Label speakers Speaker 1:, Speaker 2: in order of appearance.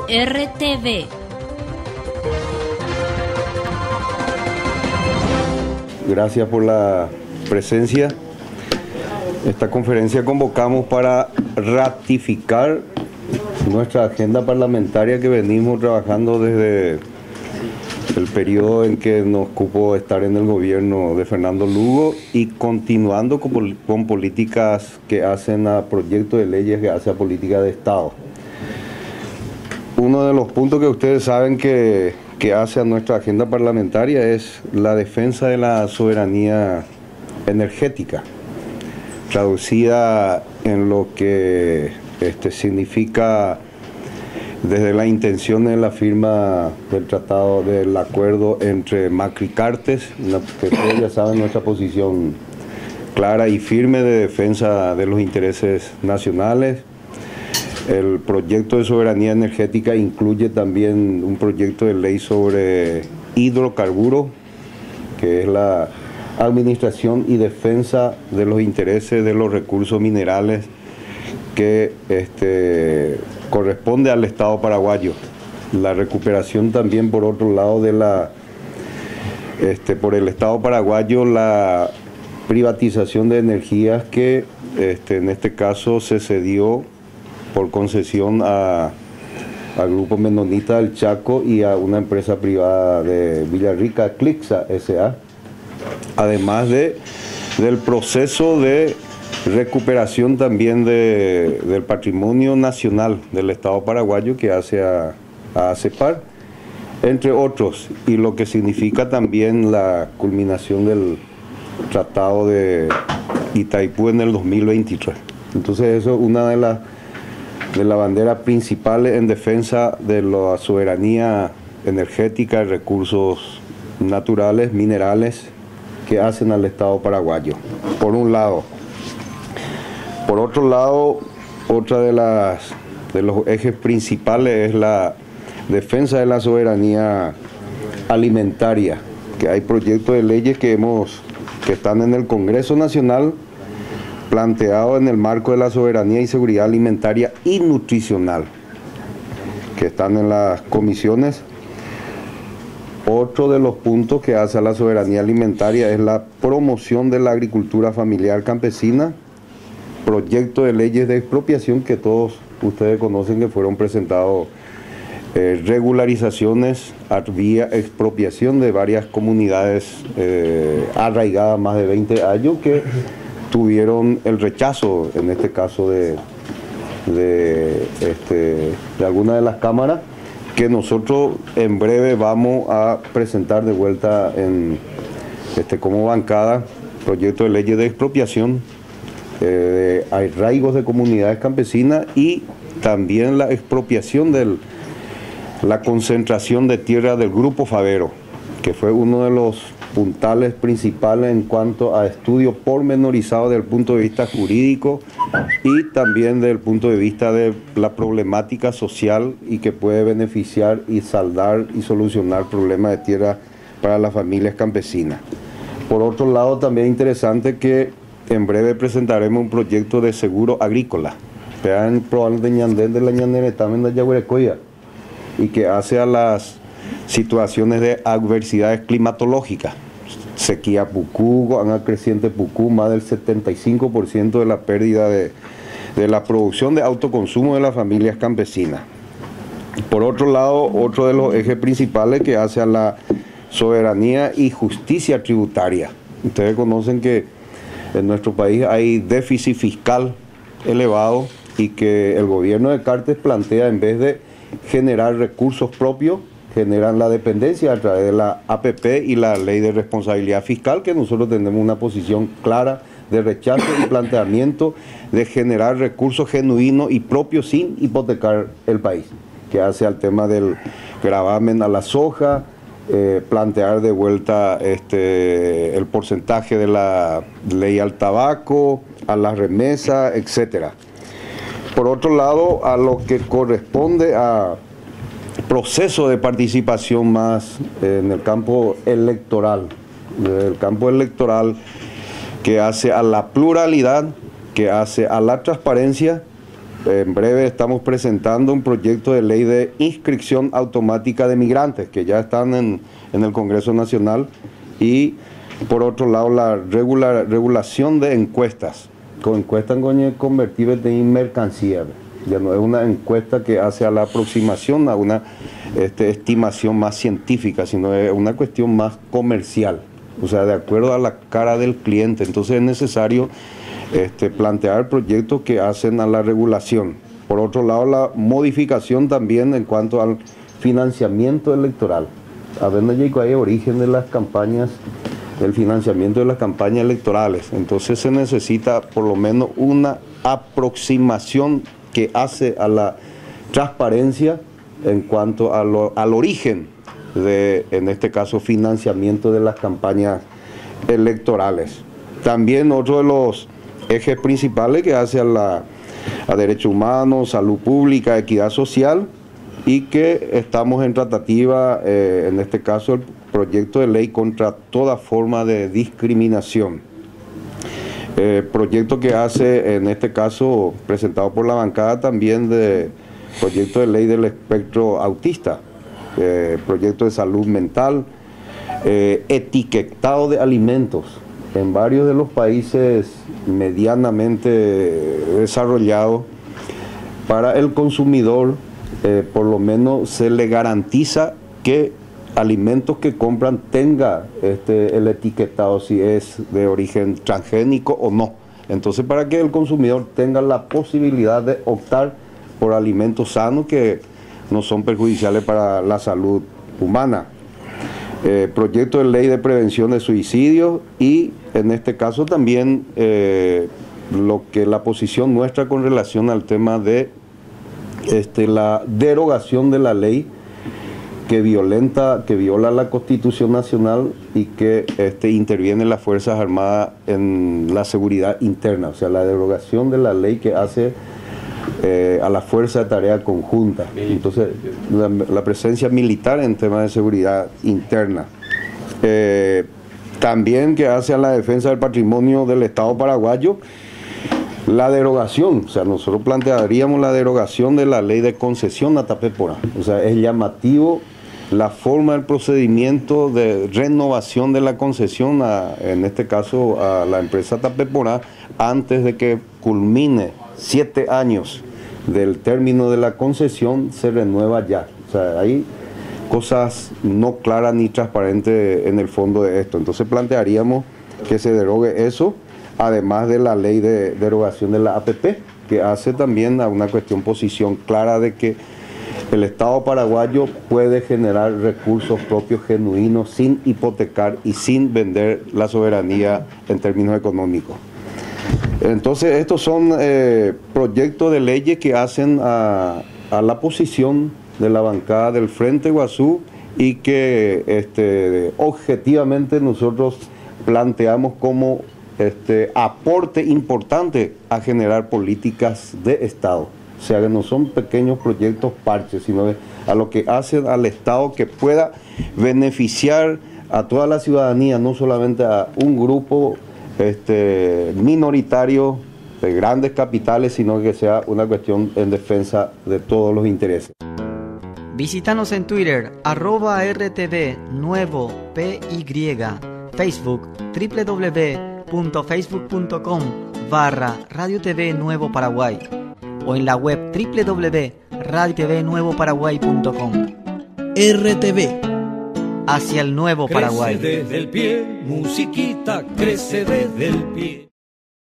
Speaker 1: RTV.
Speaker 2: Gracias por la presencia. Esta conferencia convocamos para ratificar nuestra agenda parlamentaria que venimos trabajando desde el periodo en que nos cupo estar en el gobierno de Fernando Lugo y continuando con políticas que hacen a proyectos de leyes que hacen a política de Estado. Uno de los puntos que ustedes saben que hace a nuestra agenda parlamentaria es la defensa de la soberanía energética, traducida en lo que significa desde la intención de la firma del tratado, del acuerdo entre Macri y Cartes, que ustedes ya saben nuestra posición clara y firme de defensa de los intereses nacionales. El proyecto de soberanía energética incluye también un proyecto de ley sobre hidrocarburos, que es la administración y defensa de los intereses de los recursos minerales que corresponde al Estado paraguayo. La recuperación también, por otro lado, por el Estado paraguayo, la privatización de energías que en este caso se cedió por concesión al Grupo Menonita del Chaco y a una empresa privada de Villarrica, Clixa S.A., además del proceso de recuperación también del patrimonio nacional del Estado paraguayo que hace a ACEPAR, entre otros, y lo que significa también la culminación del Tratado de Itaipú en el 2023. Entonces eso es una de las banderas principales en defensa de la soberanía energética y recursos naturales, minerales, que hacen al Estado paraguayo, por un lado. Por otro lado, otra de los ejes principales es la defensa de la soberanía alimentaria, que hay proyectos de leyes que están en el Congreso Nacional, planteados en el marco de la soberanía y seguridad alimentaria y nutricional, que están en las comisiones. Otro de los puntos que hace a la soberanía alimentaria es la promoción de la agricultura familiar campesina, proyecto de leyes de expropiación que todos ustedes conocen que fueron presentados, regularizaciones vía expropiación de varias comunidades arraigadas más de 20 años que tuvieron el rechazo, en este caso de alguna de las cámaras, que nosotros en breve vamos a presentar de vuelta como bancada, proyecto de leyes de expropiación de arraigos de comunidades campesinas y también la expropiación de la concentración de tierra del Grupo Favero, que fue uno de los puntales principales en cuanto a estudio pormenorizado desde el punto de vista jurídico y también desde el punto de vista de la problemática social y que puede beneficiar y saldar y solucionar problemas de tierra para las familias campesinas. Por otro lado, también es interesante que en breve presentaremos un proyecto de seguro agrícola, probablemente de la ñaneretamen de Yaguarecoya, y que hace a las situaciones de adversidades climatológicas. Sequía Pucú, Ana Creciente Pucú, más del 75% de la pérdida de la producción de autoconsumo de las familias campesinas. Por otro lado, otro de los ejes principales que hace a la soberanía y justicia tributaria. Ustedes conocen que en nuestro país hay déficit fiscal elevado y que el gobierno de Cartes plantea, en vez de generar recursos propios, generan la dependencia a través de la APP y la Ley de Responsabilidad Fiscal, que nosotros tenemos una posición clara de rechazo y planteamiento de generar recursos genuinos y propios sin hipotecar el país, que hace al tema del gravamen a la soja, plantear de vuelta el porcentaje de la ley al tabaco, a la remesa, etcétera. Por otro lado, a lo que corresponde a proceso de participación más en el campo electoral, que hace a la pluralidad, que hace a la transparencia en breve estamos presentando un proyecto de ley de inscripción automática de migrantes que ya están en el Congreso Nacional, y por otro lado la regulación de encuestas. Con encuestas convertidas en mercancía. Ya no es una encuesta que hace a la aproximación a una estimación más científica, sino es una cuestión más comercial, o sea, de acuerdo a la cara del cliente. Entonces es necesario plantear proyectos que hacen a la regulación. Por otro lado, la modificación también en cuanto al financiamiento electoral. A ver, hay origen de las campañas, el financiamiento de las campañas electorales. Entonces se necesita por lo menos una aproximación que hace a la transparencia en cuanto al origen de, en este caso, financiamiento de las campañas electorales. También otro de los ejes principales que hace a derechos humanos, salud pública, equidad social, y que estamos en tratativa, en este caso, el proyecto de ley contra toda forma de discriminación. Proyecto que hace, en este caso, presentado por la bancada también de proyecto de ley del espectro autista, proyecto de salud mental, etiquetado de alimentos. En varios de los países medianamente desarrollados, para el consumidor, por lo menos se le garantiza que alimentos que compran tenga el etiquetado si es de origen transgénico o no. Entonces, para que el consumidor tenga la posibilidad de optar por alimentos sanos que no son perjudiciales para la salud humana. Proyecto de ley de prevención de suicidio, y en este caso también lo que la posición nuestra con relación al tema de la derogación de la ley que viola la Constitución Nacional y que interviene las Fuerzas Armadas en la seguridad interna, o sea, la derogación de la ley que hace a la Fuerza de Tarea Conjunta. Entonces, la presencia militar en temas de seguridad interna. También que hace a la defensa del patrimonio del Estado paraguayo, la derogación, o sea, nosotros plantearíamos la derogación de la ley de concesión a Tapepora. O sea, es llamativo la forma del procedimiento de renovación de la concesión, en este caso a la empresa Tapepora, antes de que culmine 7 años del término de la concesión, se renueva ya. O sea, hay cosas no claras ni transparentes en el fondo de esto. Entonces plantearíamos que se derogue eso, además de la ley de derogación de la APP, que hace también a una posición clara de que el Estado paraguayo puede generar recursos propios genuinos sin hipotecar y sin vender la soberanía en términos económicos. Entonces, estos son proyectos de leyes que hacen a la posición de la bancada del Frente Guazú, y que objetivamente nosotros planteamos como aporte importante a generar políticas de Estado. O sea, que no son pequeños proyectos parches, sino a lo que hacen al Estado que pueda beneficiar a toda la ciudadanía, no solamente a un grupo minoritario de grandes capitales, sino que sea una cuestión en defensa de todos los intereses.
Speaker 1: Visítanos en Twitter, @RTV Nuevo PY, Facebook, www.facebook.com/Radio TV Nuevo Paraguay, o en la web www.radiotvnuevoparaguay.com. RTV, hacia el nuevo Paraguay.
Speaker 3: Crece desde el pie, musiquita, crece desde el pie.